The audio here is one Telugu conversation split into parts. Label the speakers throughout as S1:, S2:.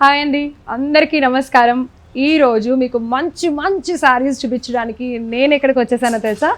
S1: హాయ్ అండి, అందరికీ నమస్కారం. ఈరోజు మీకు మంచి మంచి శారీస్ చూపించడానికి నేను ఎక్కడికి వచ్చేసానో తెలుసా?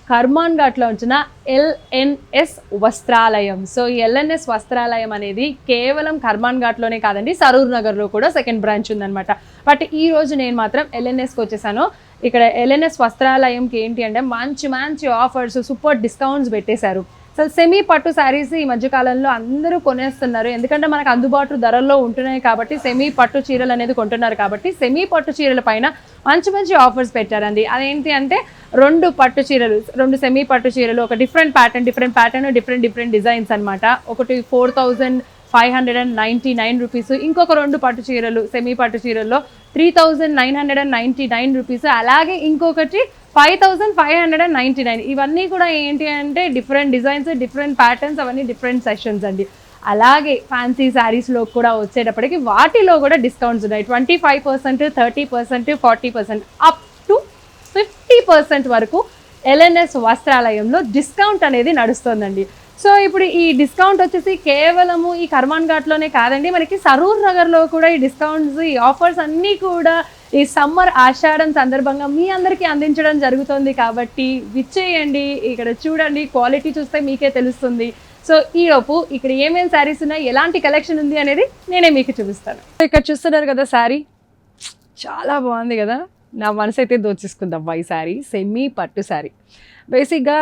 S1: కర్మాన్ ఘాట్లో ఉంచిన ఎల్ఎన్ఎస్ వస్త్రాలయం. సో ఈ ఎల్ఎన్ఎస్ వస్త్రాలయం అనేది కేవలం కర్మాన్ ఘాట్లోనే కాదండి, సరూర్ నగర్లో కూడా సెకండ్ బ్రాంచ్ ఉందన్నమాట. బట్ ఈ రోజు నేను మాత్రం ఎల్ఎన్ఎస్కి వచ్చేసాను. ఇక్కడ ఎల్ఎన్ఎస్ వస్త్రాలయంకి ఏంటి అంటే మంచి మంచి ఆఫర్స్, సూపర్ డిస్కౌంట్స్ పెట్టేశారు. అసలు సెమీ పట్టు శారీస్ ఈ మధ్యకాలంలో అందరూ కొనేస్తున్నారు, ఎందుకంటే మనకు అందుబాటు ధరల్లో ఉంటున్నాయి కాబట్టి. సెమీ పట్టు చీరలు అనేది కొంటున్నారు కాబట్టి సెమీ పట్టు చీరల పైన మంచి మంచి ఆఫర్స్ పెట్టారండి. అదేంటి అంటే రెండు పట్టు చీరలు, రెండు సెమీ పట్టు చీరలు, ఒక డిఫరెంట్ ప్యాటర్న్ డిఫరెంట్ డిజైన్స్ అనమాట. ఒకటి 4599 రూపీస్, ఇంకొక రెండు పట్టు చీరలు సెమీ పట్టు చీరల్లో 3999 రూపీస్, అలాగే ఇంకొకటి 5599. ఇవన్నీ కూడా ఏంటి అంటే డిఫరెంట్ డిజైన్స్, డిఫరెంట్ ప్యాటర్న్స్, అవన్నీ డిఫరెంట్ సెషన్స్ అండి. అలాగే ఫ్యాన్సీ శారీస్లో కూడా వచ్చేటప్పటికి వాటిలో కూడా డిస్కౌంట్స్ ఉన్నాయి. 25%, 30%, 40%, అప్ టు 50% వరకు ఎల్ఎన్ఎస్ వస్త్రాలయంలో డిస్కౌంట్ అనేది నడుస్తుందండి. సో ఇప్పుడు ఈ డిస్కౌంట్ వచ్చేసి కేవలము ఈ కర్మాన్ ఘాట్లోనే కాదండి, మనకి సరూర్ నగర్లో కూడా ఈ డిస్కౌంట్స్, ఈ ఆఫర్స్ అన్నీ కూడా ఈ సమ్మర్ ఆషాఢం సందర్భంగా మీ అందరికీ అందించడం జరుగుతుంది. కాబట్టి విచ్చేయండి, ఇక్కడ చూడండి, క్వాలిటీ చూస్తే మీకే తెలుస్తుంది. సో ఈలోపు ఇక్కడ ఏమేమి శారీస్ ఉన్నాయి, ఎలాంటి కలెక్షన్ ఉంది అనేది నేనే మీకు చూపిస్తాను. ఇక్కడ చూస్తున్నారు కదా శారీ, చాలా బాగుంది కదా, నా మనసు అయితే దోచేసుకుందాం. ఈ శారీ సెమీ పట్టు శారీ. బేసిక్గా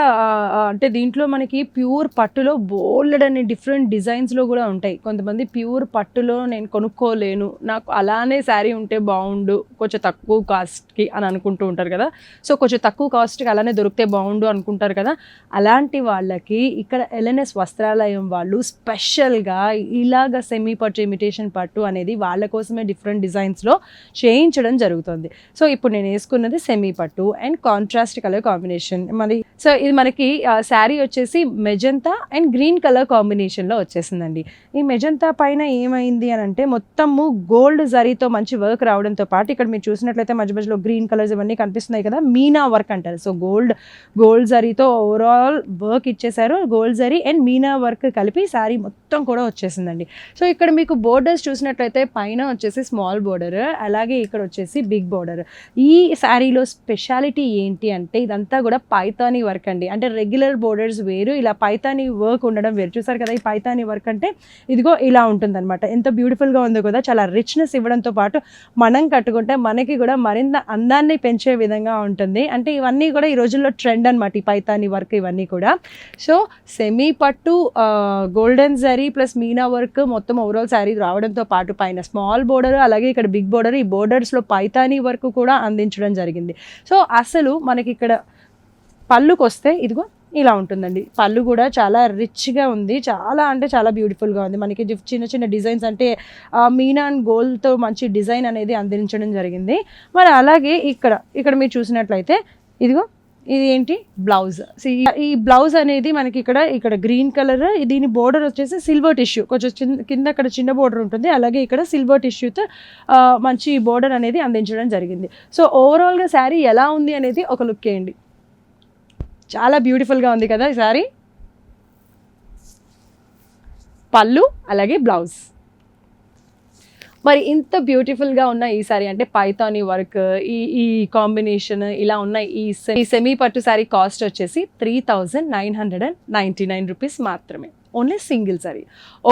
S1: అంటే దీంట్లో మనకి ప్యూర్ పట్టులో బోల్డ్ అనే డిఫరెంట్ డిజైన్స్లో కూడా ఉంటాయి. కొంతమంది ప్యూర్ పట్టులో నేను కొనుక్కోలేను, నాకు అలానే శారీ ఉంటే బాగుండు కొంచెం తక్కువ కాస్ట్కి అని అనుకుంటూ ఉంటారు కదా. సో కొంచెం తక్కువ కాస్ట్కి అలానే దొరికితే బాగుండు అనుకుంటారు కదా. అలాంటి వాళ్ళకి ఇక్కడ ఎల్ఎన్ఎస్ వస్త్రాలయం వాళ్ళు స్పెషల్గా ఇలాగ సెమీ పట్టు, ఇమిటేషన్ పట్టు అనేది వాళ్ళ కోసమే డిఫరెంట్ డిజైన్స్లో చేయించడం జరుగుతుంది. సో ఇప్పుడు నేను వేసుకున్నది సెమీ పట్టు and contrast colour combination. So ఇది మనకి శారీ వచ్చేసి మెజంతా అండ్ గ్రీన్ కలర్ కాంబినేషన్లో వచ్చేసిందండి. ఈ మెజంతా పైన ఏమైంది అని అంటే మొత్తము గోల్డ్ జరీతో మంచి వర్క్ రావడంతో పాటు ఇక్కడ మీరు చూసినట్లయితే మధ్య మధ్యలో గ్రీన్ కలర్స్ ఇవన్నీ కనిపిస్తున్నాయి కదా, మీనా వర్క్ అంటారు. సో గోల్డ్ జరీతో ఓవరాల్ వర్క్ ఇచ్చేసారు. Gold zari and Meena work కలిపి శారీ మొత్తం కూడా వచ్చేసిందండి. సో ఇక్కడ మీకు బోర్డర్స్ చూసినట్లయితే పైన వచ్చేసి స్మాల్ బోర్డర్, అలాగే ఇక్కడ వచ్చేసి బిగ్ బోర్డర్. ఈ శారీలో స్పెషాలిటీ ఏంటి అంటే ఇదంతా కూడా పైతానీ వర్క్ అండి. అంటే రెగ్యులర్ బోర్డర్స్ వేరు, ఇలా పైతానీ వర్క్ ఉండడం వేరు. చూసారు కదా, ఈ పైతానీ వర్క్ అంటే ఇదిగో ఇలా ఉంటుందన్నమాట. ఎంత బ్యూటిఫుల్గా ఉందో కదా, చాలా రిచ్నెస్ ఇవ్వడంతో పాటు మనం కట్టుకుంటే మనకి కూడా మరింత అందాన్ని పెంచే విధంగా ఉంటుంది. అంటే ఇవన్నీ కూడా ఈ రోజుల్లో ట్రెండ్ అనమాట, ఈ పైతానీ వర్క్ ఇవన్నీ కూడా. సో సెమీ పట్టు, golden zari plus Meena work మొత్తం ఓవరాల్ శారీ రావడంతో పాటు పైన స్మాల్ బోర్డర్, అలాగే ఇక్కడ బిగ్ బోర్డర్, ఈ బోర్డర్స్లో పైతానీ వర్క్ కూడా అందించడం జరిగింది. సో అసలు మనకి ఇక్కడ పళ్ళుకి వస్తే ఇదిగో ఇలా ఉంటుందండి. పళ్ళు కూడా చాలా రిచ్గా ఉంది, చాలా అంటే చాలా బ్యూటిఫుల్గా ఉంది. మనకి చిన్న చిన్న డిజైన్స్ అంటే మీనా అండ్ గోల్డ్తో మంచి డిజైన్ అనేది అందించడం జరిగింది. మరి అలాగే ఇక్కడ మీరు చూసినట్లయితే ఇదిగో ఇది ఏంటి బ్లౌజ్. ఈ బ్లౌజ్ అనేది మనకి ఇక్కడ గ్రీన్ కలర్, దీని బోర్డర్ వచ్చేసి సిల్వర్ టిష్యూ, కొంచెం కింద అక్కడ చిన్న బోర్డర్ ఉంటుంది, అలాగే ఇక్కడ సిల్వర్ టిష్యూతో మంచి బోర్డర్ అనేది అందించడం జరిగింది. సో ఓవరాల్గా శారీ ఎలా ఉంది అనేది ఒక లుక్ వేయండి. చాలా బ్యూటిఫుల్గా ఉంది కదా ఈ శారీ. పళ్ళు అలాగే బ్లౌజ్. మరి ఇంత బ్యూటిఫుల్గా ఉన్న ఈ శారీ అంటే పైతానీ వర్క్, ఈ కాంబినేషన్ ఇలా ఉన్న ఈ సెమీ పట్టు శారీ కాస్ట్ వచ్చేసి 3999 రూపీస్ మాత్రమే, ఓన్లీ సింగిల్ శారీ.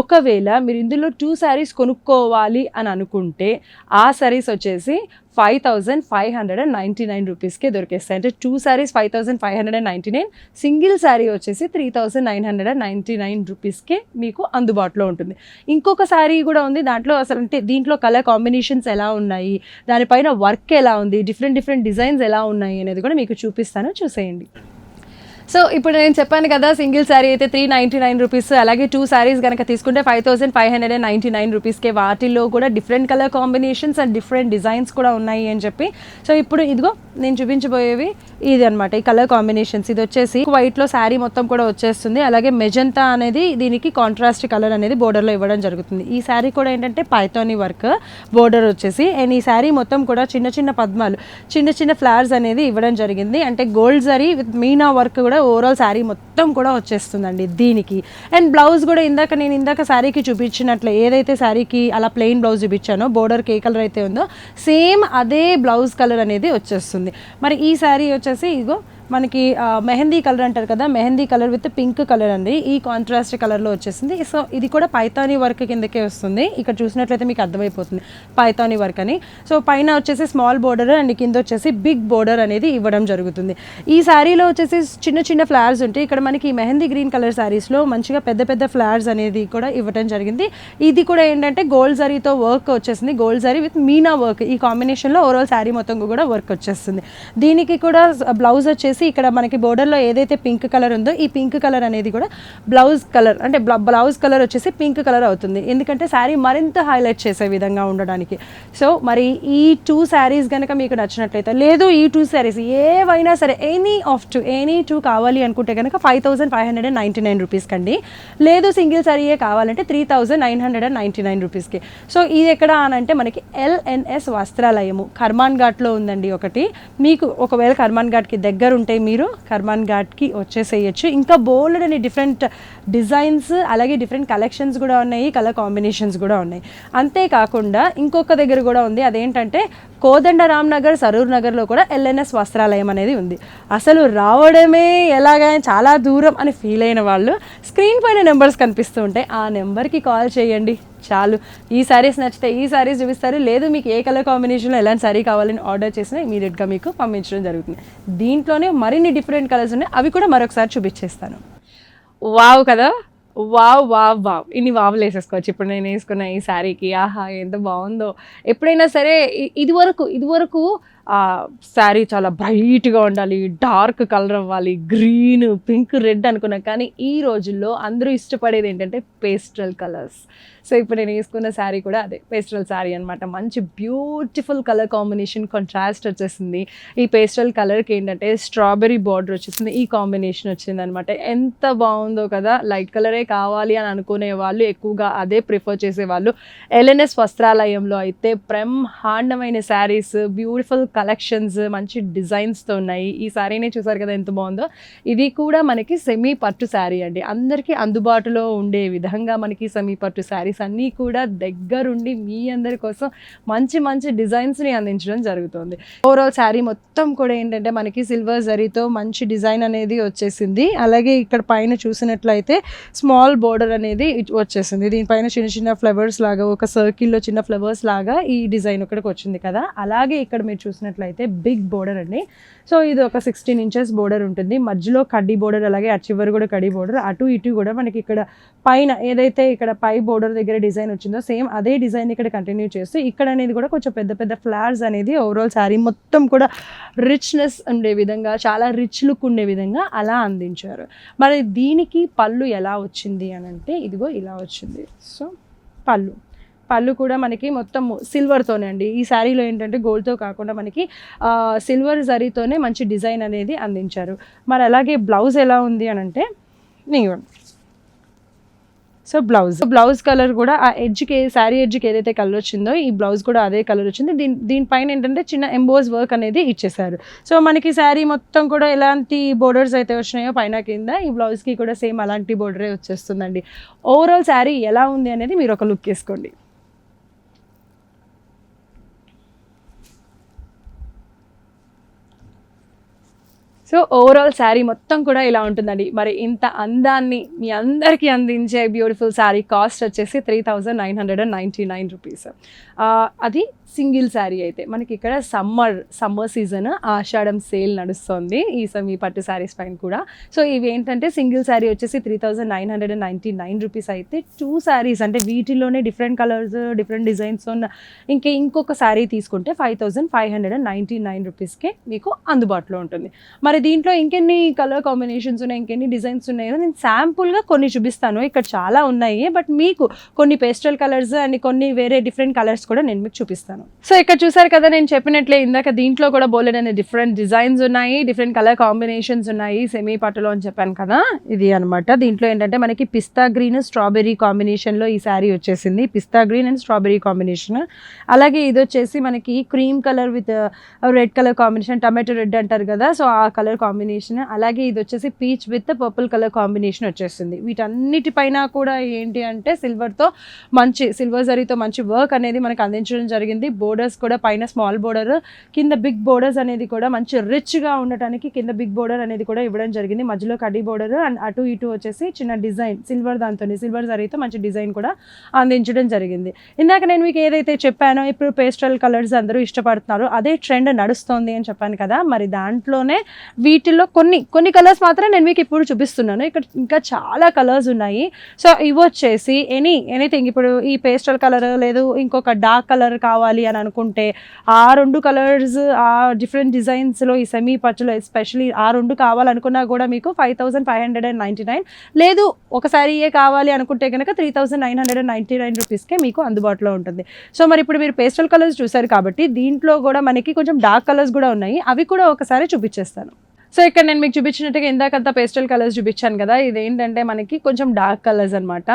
S1: ఒకవేళ మీరు ఇందులో 2 శారీస్ కొనుక్కోవాలి అని అనుకుంటే ఆ శారీస్ వచ్చేసి 5599 రూపీస్కే దొరికేస్తాయి. అంటే 2 శారీస్ 5599, సింగిల్ శారీ వచ్చేసి 3999 రూపీస్కే మీకు అందుబాటులో ఉంటుంది. ఇంకొక శారీ కూడా ఉంది, దాంట్లో అసలు అంటే దీంట్లో కలర్ కాంబినేషన్స్ ఎలా ఉన్నాయి, దానిపైన వర్క్ ఎలా ఉంది, డిఫరెంట్ డిజైన్స్ ఎలా ఉన్నాయి అనేది కూడా మీకు చూపిస్తాను, చూసేయండి. సో ఇప్పుడు నేను చెప్పాను కదా, సింగిల్ శారీ అయితే 399 రూపీస్, అలాగే 2 శారీస్ కనుక తీసుకుంటే 5599 రూపీస్కే. వాటిల్లో కూడా different colour combinations and different designs కూడా ఉన్నాయి అని చెప్పి. సో ఇప్పుడు ఇదిగో నేను చూపించబోయేవి ఇది అనమాట, ఈ కలర్ కాంబినేషన్స్. ఇది వచ్చేసి వైట్లో శారీ మొత్తం కూడా వచ్చేస్తుంది, అలాగే మెజంతా అనేది దీనికి కాంట్రాస్ట్ కలర్ అనేది బోర్డర్లో ఇవ్వడం జరుగుతుంది. ఈ శారీ కూడా ఏంటంటే పైతానీ వర్క్ బోర్డర్ వచ్చేసి, అండ్ ఈ శారీ మొత్తం కూడా చిన్న చిన్న పద్మాలు, చిన్న చిన్న ఫ్లవర్స్ అనేది ఇవ్వడం జరిగింది. అంటే gold zari with Meena work కూడా ఓవరాల్ శారీ మొత్తం కూడా వచ్చేస్తుందండి దీనికి. అండ్ బ్లౌజ్ కూడా నేను ఇందాక శారీకి చూపించినట్లు ఏదైతే శారీకి అలా ప్లెయిన్ బ్లౌజ్ చూపించానో బోర్డర్కి ఏ కలర్ అయితే ఉందో సేమ్ అదే బ్లౌజ్ కలర్ అనేది వచ్చేస్తుంది. మరి ఈ శారీ వచ్చేసి ఇగో మనకి మెహందీ కలర్ అంటారు కదా, mehndi colour with pink colour అండి, ఈ కాంట్రాస్ట్ కలర్లో వచ్చేసింది. సో ఇది కూడా పైతానీ వర్క్ కిందకే వస్తుంది. ఇక్కడ చూసినట్లయితే మీకు అర్థమైపోతుంది పైతానీ వర్క్ అని. సో పైన వచ్చేసి స్మాల్ బోర్డర్ అండ్ కింద వచ్చేసి బిగ్ బోర్డర్ అనేది ఇవ్వడం జరుగుతుంది. ఈ శారీలో వచ్చేసి చిన్న చిన్న ఫ్లవర్స్ ఉంటాయి. ఇక్కడ మనకి మెహందీ గ్రీన్ కలర్ శారీస్లో మంచిగా పెద్ద పెద్ద ఫ్లవర్స్ అనేది కూడా ఇవ్వడం జరిగింది. ఇది కూడా ఏంటంటే గోల్డ్ జరీతో వర్క్ వచ్చేసింది, gold zari with Meena work, ఈ కాంబినేషన్లో ఓవరాల్ శారీ మొత్తం కూడా వర్క్ వచ్చేస్తుంది. దీనికి కూడా బ్లౌజ్ వచ్చేసి ఇక్కడ మనకి బోర్డర్లో ఏదైతే పింక్ కలర్ ఉందో ఈ పింక్ కలర్ అనేది కూడా బ్లౌజ్ కలర్, అంటే బ్లౌజ్ కలర్ వచ్చేసి పింక్ కలర్ అవుతుంది, ఎందుకంటే శారీ మరింత హైలైట్ చేసే విధంగా ఉండడానికి. సో మరి ఈ 2 శారీస్ కనుక మీకు నచ్చినట్లయితే, లేదు ఈ 2 శారీస్ ఏవైనా సరే ఎనీ టూ కావాలి అనుకుంటే కనుక 5599 రూపీస్కి అండి. లేదు సింగిల్ శారీయే కావాలంటే 3999 రూపీస్కి. సో ఇది ఎక్కడ అనంటే మనకి LNS వస్త్రాలయము కర్మాన్ ఘాట్లో ఉందండి ఒకటి. మీకు ఒకవేళ కర్మాన్ ఘాట్కి దగ్గర ఉంటే మీరు కర్మాన్ ఘాట్కి వచ్చేసేయచ్చు. ఇంకా బోల్డ్ అని డిఫరెంట్ డిజైన్స్ అలాగే డిఫరెంట్ కలెక్షన్స్ కూడా ఉన్నాయి, కలర్ కాంబినేషన్స్ కూడా ఉన్నాయి. అంతేకాకుండా ఇంకొక దగ్గర కూడా ఉంది, అదేంటంటే కోదండరామ్ నగర్, సరూర్ నగర్లో కూడా LNS వస్త్రాలయం అనేది ఉంది. అసలు రావడమే ఎలాగైనా చాలా దూరం అని ఫీల్ అయిన వాళ్ళు స్క్రీన్ పైన నెంబర్స్ కనిపిస్తూ ఉంటాయి, ఆ నెంబర్కి కాల్ చేయండి చాలు. ఈ శారీస్ నచ్చితే ఈ శారీస్ చూపిస్తారు, లేదు మీకు ఏ కలర్ కాంబినేషన్లో ఎలాంటి శారీ కావాలని ఆర్డర్ చేసినా ఇమీడియట్గా మీకు పంపించడం జరుగుతుంది. దీంట్లోనే మరిన్ని డిఫరెంట్ కలర్స్ ఉన్నాయి, అవి కూడా మరొకసారి చూపించేస్తాను. వావ్ కదా, వావ్ వావ్ వావ్, ఇన్ని వావులు వేసేసుకోవచ్చు ఇప్పుడు నేను వేసుకున్న ఈ శారీకి. ఆహా ఎంత బాగుందో. ఎప్పుడైనా సరే ఇదివరకు శారీ చాలా బ్రైట్గా ఉండాలి, డార్క్ కలర్ అవ్వాలి, గ్రీన్ పింక్ రెడ్ అనుకున్నా, కానీ ఈ రోజుల్లో అందరూ ఇష్టపడేది ఏంటంటే పేస్టల్ కలర్స్. సో ఇప్పుడు నేను వేసుకున్న శారీ కూడా అదే పేస్టల్ శారీ అనమాట. మంచి బ్యూటిఫుల్ కలర్ కాంబినేషన్, కాంట్రాస్ట్ వచ్చేసింది. ఈ పేస్టల్ కలర్కి ఏంటంటే స్ట్రాబెరీ బార్డర్ వచ్చేసింది, ఈ కాంబినేషన్ వచ్చింది అనమాట. ఎంత బాగుందో కదా. లైట్ కలరే కావాలి అని అనుకునే వాళ్ళు ఎక్కువగా అదే ప్రిఫర్ చేసేవాళ్ళు. LNS వస్త్రాలయంలో అయితే బ్రహ్మాండమైన శారీస్, బ్యూటిఫుల్ కలెక్షన్స్, మంచి డిజైన్స్తో ఉన్నాయి. ఈ శారీనే చూసారు కదా ఎంత బాగుందో. ఇది కూడా మనకి సెమీ పట్టు శారీ అండి, అందరికీ అందుబాటులో ఉండే విధంగా మనకి సెమీ పట్టు శారీస్ అన్నీ కూడా దగ్గరుండి మీ అందరి కోసం మంచి మంచి డిజైన్స్ని అందించడం జరుగుతుంది. ఓవరాల్ శారీ మొత్తం కూడా ఏంటంటే మనకి సిల్వర్ జరీతో మంచి డిజైన్ అనేది వచ్చేసింది. అలాగే ఇక్కడ పైన చూసినట్లయితే స్మాల్ బోర్డర్ అనేది వచ్చేసింది, దీనిపైన చిన్న చిన్న ఫ్లవర్స్ లాగా ఒక సర్కిల్లో చిన్న ఫ్లవర్స్ లాగా ఈ డిజైన్ ఒకటికి వచ్చింది కదా. అలాగే ఇక్కడ మీరు చూసినట్లయితే బిగ్ బోర్డర్ అండి. సో ఇది ఒక 16 ఇంచెస్ బోర్డర్ ఉంటుంది, మధ్యలో కడ్డీ బోర్డర్, అలాగే అటు చివరి కూడా కడ్డీ బోర్డర్, అటు ఇటు కూడా మనకి ఇక్కడ పైన ఏదైతే ఇక్కడ పై బోర్డర్ దగ్గర డిజైన్ వచ్చిందో సేమ్ అదే డిజైన్ ఇక్కడ కంటిన్యూ చేస్తూ ఇక్కడ అనేది కూడా కొంచెం పెద్ద పెద్ద ఫ్లవర్స్ అనేది ఓవరాల్ శారీ మొత్తం కూడా రిచ్నెస్ ఉండే విధంగా, చాలా రిచ్ లుక్ ఉండే విధంగా అలా అందించారు. మరి దీనికి పళ్ళు ఎలా వచ్చింది అని అంటే ఇదిగో ఇలా వచ్చింది. సో పళ్ళు కూడా మనకి మొత్తం సిల్వర్తోనే అండి. ఈ శారీలో ఏంటంటే గోల్డ్తో కాకుండా మనకి సిల్వర్ జరీతోనే మంచి డిజైన్ అనేది అందించారు. మరి అలాగే బ్లౌజ్ ఎలా ఉంది అని అంటే సో బ్లౌజ్ కలర్ కూడా ఆ ఎడ్జ్కి, శారీ ఎడ్జ్కి ఏదైతే కలర్ వచ్చిందో ఈ బ్లౌజ్ కూడా అదే కలర్ వచ్చింది. దీనిపైన ఏంటంటే చిన్న ఎంబోస్ వర్క్ అనేది ఇచ్చేసారు. సో మనకి శారీ మొత్తం కూడా ఎలాంటి బోర్డర్స్ అయితే వచ్చినాయో పైన కింద, ఈ బ్లౌజ్కి కూడా సేమ్ అలాంటి బోర్డరే వచ్చేస్తుందండి. ఓవరాల్ శారీ ఎలా ఉంది అనేది మీరు ఒక లుక్ వేసుకోండి. సో ఓవరాల్ శారీ మొత్తం కూడా ఇలా ఉంటుందండి. మరి ఇంత అందాన్ని మీ అందరికీ అందించే బ్యూటిఫుల్ శారీ కాస్ట్ వచ్చేసి 3999 రూపీస్. అది సింగిల్ శారీ అయితే. మనకి ఇక్కడ సమ్మర్ సీజన్ ఆషాఢం సేల్ నడుస్తుంది ఈ సెమీ పట్టు శారీస్ పైన కూడా. సో ఇవి ఏంటంటే సింగిల్ శారీ వచ్చేసి 3999 రూపీస్ అయితే 2 శారీస్ అంటే వీటిలోనే డిఫరెంట్ కలర్స్, డిఫరెంట్ డిజైన్స్ ఉన్న ఇంకొక శారీ తీసుకుంటే 5599 రూపీస్కే మీకు అందుబాటులో ఉంటుంది. మరి దీంట్లో ఇంకెన్ని కలర్ కాంబినేషన్స్ ఉన్నాయి, ఇంకెన్ని డిజైన్స్ ఉన్నాయో నేను శాంపుల్గా కొన్ని చూపిస్తాను. ఇక్కడ చాలా ఉన్నాయి, బట్ మీకు కొన్ని పేస్టల్ కలర్స్ అండ్ కొన్ని వేరే డిఫరెంట్ కలర్స్ కూడా నేను మీకు చూపిస్తాను. చూపిస్తాను. సో ఇక్కడ చూసారు కదా, నేను చెప్పినట్లే ఇందాక దీంట్లో కూడా బోలెడన్ని డిఫరెంట్ డిజైన్స్ ఉన్నాయి, డిఫరెంట్ కలర్ కాంబినేషన్స్ ఉన్నాయి సెమీ పట్టులో అని చెప్పాను కదా, ఇది అనమాట. దీంట్లో ఏంటంటే మనకి పిస్తా గ్రీన్ స్ట్రాబెర్రీ కాంబినేషన్లో ఈ శారీ వచ్చేసింది. పిస్తా గ్రీన్ అండ్ స్ట్రాబెర్రీ కాంబినేషన్. అలాగే ఇది వచ్చేసి మనకి cream colour with red colour combination, tomato red అంటారు కదా, సో ఆ కలర్ కాంబినేషన్. అలాగే ఇది వచ్చేసి peach with purple colour combination వచ్చేసింది. వీటన్నిటిపైన కూడా ఏంటి అంటే సిల్వర్తో మంచి సిల్వర్ జరీతో మంచి వర్క్ అనేది మనకు అందించడం జరిగింది. బోర్డర్స్ కూడా పైన స్మాల్ బోర్డర్, కింద బిగ్ బోర్డర్స్ అనేది కూడా మంచి రిచ్గా ఉండటానికి కింద బిగ్ బోర్డర్ అనేది కూడా ఇవ్వడం జరిగింది. మధ్యలో కడ్డీ బోర్డర్ అండ్ అటు ఇటు వచ్చేసి చిన్న డిజైన్ సిల్వర్ జరీతో మంచి డిజైన్ కూడా అందించడం జరిగింది. ఇందాక నేను మీకు ఏదైతే చెప్పానో, ఇప్పుడు పేస్టల్ కలర్స్ అందరూ ఇష్టపడుతున్నారు, అదే ట్రెండ్ నడుస్తుంది అని చెప్పాను కదా, మరి దాంట్లోనే వీటిల్లో కొన్ని కలర్స్ మాత్రం నేను మీకు ఇప్పుడు చూపిస్తున్నాను. ఇక్కడ ఇంకా చాలా కలర్స్ ఉన్నాయి. సో ఇవి వచ్చేసి ఎనీథింగ్, ఇప్పుడు ఈ పేస్టల్ కలర్ లేదు ఇంకొక డార్క్ కలర్ కావాలి అని అనుకుంటే ఆ రెండు కలర్స్ ఆ డిఫరెంట్ డిజైన్స్లో ఈ సెమీ పట్టులో ఎస్పెషలీ ఆ రెండు కావాలనుకున్నా కూడా మీకు 5599, లేదు ఒక శారీయే కావాలి అనుకుంటే కనుక 3999 రూపీస్కే మీకు అందుబాటులో ఉంటుంది. సో మరి ఇప్పుడు మీరు పేస్టల్ కలర్స్ చూసారు కాబట్టి దీంట్లో కూడా మనకి కొంచెం డార్క్ కలర్స్ కూడా ఉన్నాయి, అవి కూడా ఒకసారి చూపించేస్తాను. సో ఇక్కడ నేను మీకు చూపించినట్టుగా ఇందాకంతా పేస్టల్ కలర్స్ చూపించాను కదా, ఇదేంటంటే మనకి కొంచెం డార్క్ కలర్స్ అనమాట.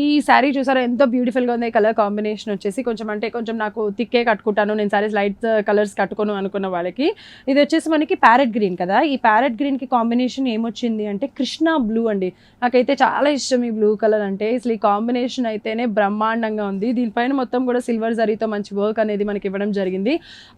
S1: ఈ శారీ చూసారా ఎంత బ్యూటిఫుల్గా ఉంది. కలర్ కాంబినేషన్ వచ్చేసి కొంచెం నాకు థిక్కే కట్టుకుంటాను నేను శారీస్, లైట్ కలర్స్ కట్టుకోను అనుకున్న వాళ్ళకి ఇది వచ్చేసి మనకి ప్యారెట్ గ్రీన్ కదా, ఈ ప్యారెట్ గ్రీన్కి కాంబినేషన్ ఏమొచ్చింది అంటే కృష్ణ బ్లూ అండి. నాకైతే చాలా ఇష్టం ఈ బ్లూ కలర్ అంటే, అసలు ఈ కాంబినేషన్ అయితేనే బ్రహ్మాండంగా ఉంది. దీనిపైన మొత్తం కూడా సిల్వర్ జరీతో మంచి వర్క్ అనేది మనకి ఇవ్వడం జరిగింది.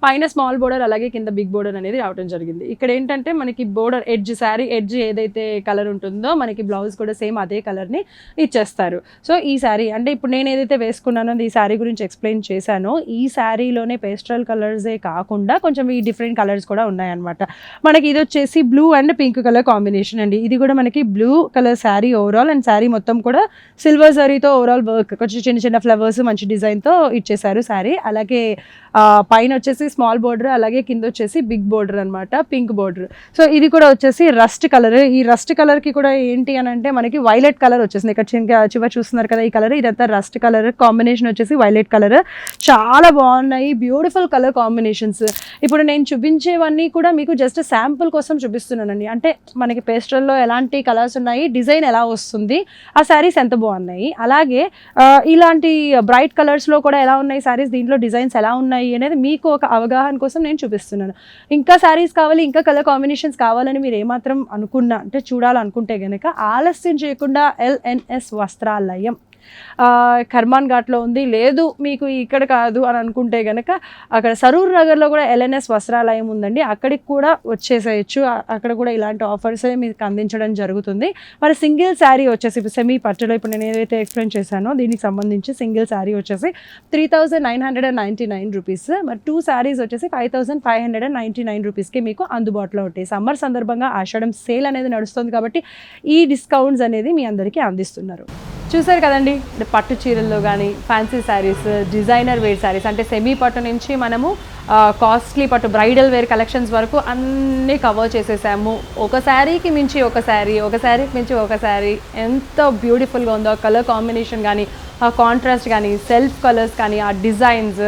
S1: పైన స్మాల్ బోర్డర్ అలాగే కింద బిగ్ బోర్డర్ అనేది రావడం జరిగింది. ఇక్కడ ఏంటంటే మనకి బోర్డర్ ఎడ్జ్, శారీ ఎడ్జ్ ఏదైతే కలర్ ఉంటుందో మనకి బ్లౌజ్ కూడా సేమ్ అదే కలర్ని ఇచ్చేస్తారు. సో ఈ శారీ అంటే ఇప్పుడు నేను ఏదైతే వేసుకున్నానో ఈ శారీ గురించి ఎక్స్ప్లెయిన్ చేశానో, ఈ శారీలోనే పేస్టల్ కలర్సే కాకుండా కొంచెం ఈ డిఫరెంట్ కలర్స్ కూడా ఉన్నాయన్నమాట. మనకి ఇది వచ్చేసి blue and pink colour combination అండి. ఇది కూడా మనకి blue colour sari overall, and sari మొత్తం కూడా సిల్వర్ జరీతో ఓవరాల్ వర్క్, కొంచెం చిన్న చిన్న ఫ్లవర్స్ మంచి డిజైన్తో ఇచ్చేసారు శారీ. అలాగే పైన వచ్చేసి స్మాల్ బోర్డర్, అలాగే కింద వచ్చేసి బిగ్ బోర్డర్ అనమాట, పింక్ బోర్డర్. సో ఇది కూడా వచ్చేసి రస్ట్ కలర్. ఈ రస్ట్ కలర్కి కూడా ఏంటి అని అంటే మనకి వైలెట్ కలర్ వచ్చేసింది. ఇక్కడ చివరి చూస్తున్నారు కదా ఈ కలర్, ఇదంతా రస్ట్ కలర్ కాంబినేషన్ వచ్చేసి వైలెట్ కలర్. చాలా బాగున్నాయి, బ్యూటిఫుల్ కలర్ కాంబినేషన్స్. ఇప్పుడు నేను చూపించేవన్నీ కూడా మీకు జస్ట్ శాంపుల్ కోసం చూపిస్తున్నానండి. అంటే మనకి పేస్టల్లో ఎలాంటి కలర్స్ ఉన్నాయి, డిజైన్ ఎలా వస్తుంది, ఆ శారీస్ ఎంత బాగున్నాయి, అలాగే ఇలాంటి బ్రైట్ కలర్స్లో కూడా ఎలా ఉన్నాయి శారీస్, దీంట్లో డిజైన్స్ ఎలా ఉన్నాయి అనేది మీకు ఒక అవగాహన కోసం నేను చూపిస్తున్నాను. ఇంకా శారీస్ కావాలి, ఇంకా కలర్ కాంబినేషన్స్ కావాలని మీరు ఏమాత్రం అనుకున్నా అంటే చూడాలనుకుంటే కనుక ఆలస్యం చేయకుండా LNS వస్త్రాలయం కర్మాన్ ఘాట్లో ఉంది. లేదు మీకు ఇక్కడ కాదు అని అనుకుంటే కనుక అక్కడ సరూర్ నగర్లో కూడా LNS వస్త్రాలయం ఉందండి, అక్కడికి కూడా వచ్చేసేయచ్చు. అక్కడ కూడా ఇలాంటి ఆఫర్స్ మీకు అందించడం జరుగుతుంది. మరి సింగిల్ శారీ వచ్చేసి సెమీ పట్టులో ఇప్పుడు నేను ఏదైతే ఎక్స్ప్లెయిన్ చేశానో దీనికి సంబంధించి సింగిల్ శారీ వచ్చేసి 3999 రూపీస్. మరి 2 శారీస్ వచ్చేసి 5599 రూపీస్కి మీకు అందుబాటులో ఉంటాయి. సమ్మర్ సందర్భంగా ఆషాఢం సేల్ అనేది నడుస్తుంది కాబట్టి ఈ డిస్కౌంట్స్ అనేది మీ అందరికీ అందిస్తున్నారు. చూసారు కదండి, పట్టు చీరల్లో కానీ fancy sarees, designer wear sarees అంటే సెమీ పట్టు నుంచి మనము కాస్ట్లీ పట్టు బ్రైడల్ వేర్ కలెక్షన్స్ వరకు అన్నీ కవర్ చేసేసాము. ఒక శారీకి మించి ఒక శారీ, ఒక శారీకి మించి ఒక శారీ, ఎంత బ్యూటిఫుల్గా ఉందో. కలర్ కాంబినేషన్ కానీ, ఆ కాంట్రాస్ట్ కానీ, సెల్ఫ్ కలర్స్ కానీ, ఆ డిజైన్స్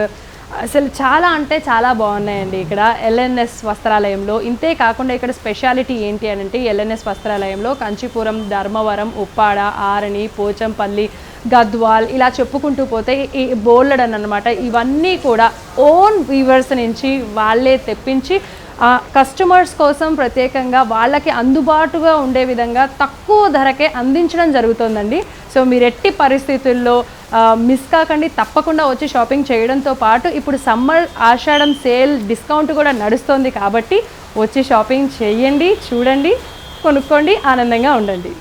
S1: అసలు చాలా అంటే చాలా బాగున్నాయండి ఇక్కడ LNS వస్త్రాలయంలో. ఇంతే కాకుండా ఇక్కడ స్పెషాలిటీ ఏంటి అని అంటే LNS వస్త్రాలయంలో కంచిపురం, ధర్మవరం, ఉప్పాడ, ఆరణి, పోచంపల్లి, గద్వాల్ ఇలా చెప్పుకుంటూ పోతే ఈ బోల్డన్ అన్నమాట. ఇవన్నీ కూడా ఓన్ వీవర్స్ నుంచి వాళ్ళే తెప్పించి కస్టమర్స్ కోసం ప్రత్యేకంగా వాళ్ళకి అందుబాటుగా ఉండే విధంగా తక్కువ ధరకే అందించడం జరుగుతుందండి. సో మీరు ఎట్టి పరిస్థితుల్లో మిస్ కాకండి, తప్పకుండా వచ్చి షాపింగ్ చేయడంతో పాటు ఇప్పుడు సమ్మర్ ఆషాఢం సేల్ డిస్కౌంట్ కూడా నడుస్తుంది కాబట్టి వచ్చి షాపింగ్ చేయండి, చూడండి, కొనుక్కోండి, ఆనందంగా ఉండండి.